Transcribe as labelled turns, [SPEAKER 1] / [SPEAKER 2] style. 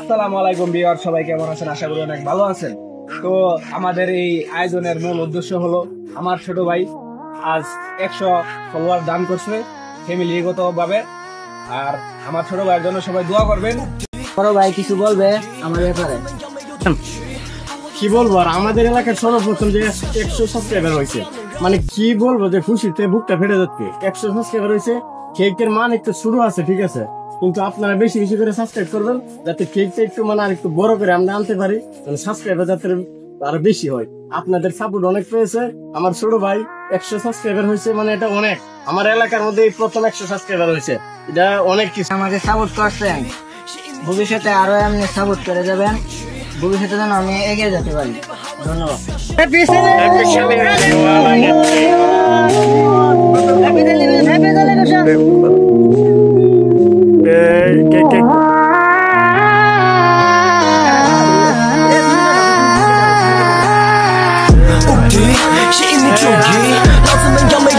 [SPEAKER 1] আসসালামু আলাইকুম ভিউয়ার, সবাই কেমন আছেন? আশা করি অনেক ভালো আছেন। তো আমাদের এই আয়োজনের মূল উদ্দেশ্য হলো আমার ছোট ভাই আজ 100 ফলোয়ার দান করছে ফ্যামিলিগত ভাবে। আর আমার ছোট ভাইয়ের জন্য সবাই দোয়া করবেন।
[SPEAKER 2] বড় ভাই কিছু বলবে আমার ব্যাপারে?
[SPEAKER 3] কি বলবো, আর আমাদের এলাকার সর্বপ্রথম যে 100 সাবস্ক্রাইবার হয়েছে, মানে কি বলবো যে খুশিতে বুকটা ফেটে যাচ্ছে। 100 সাবস্ক্রাইবার হয়েছে, কেকের মান একটু শুরু আছে, ঠিক আছে, কিন্তু আপনারা বেশি বেশি করে সাবস্ক্রাইব করবেন যাতে কেকটা একটু মানে আর একটু বড় করে আমরা আনতে পারি, মানে সাবস্ক্রাইবার যাতে আরো বেশি হয়। আপনাদের সাপোর্ট অনেক পেয়েছে আমার ছোট ভাই, 100 সাবস্ক্রাইবার হয়েছে, মানে এটা অনেক। আমার এলাকার মধ্যে এই প্রথম 100 সাবস্ক্রাইবার হয়েছে, এটা অনেক কিছু।
[SPEAKER 2] আমাকে সাপোর্ট করছেন, ভবিষ্যতে আরো এমনি সাপোর্ট করে যাবেন, ভবিষ্যতে যেন আমি এগিয়ে যেতে পারি। ধন্যবাদ।
[SPEAKER 4] she in the junkie. 老子们要美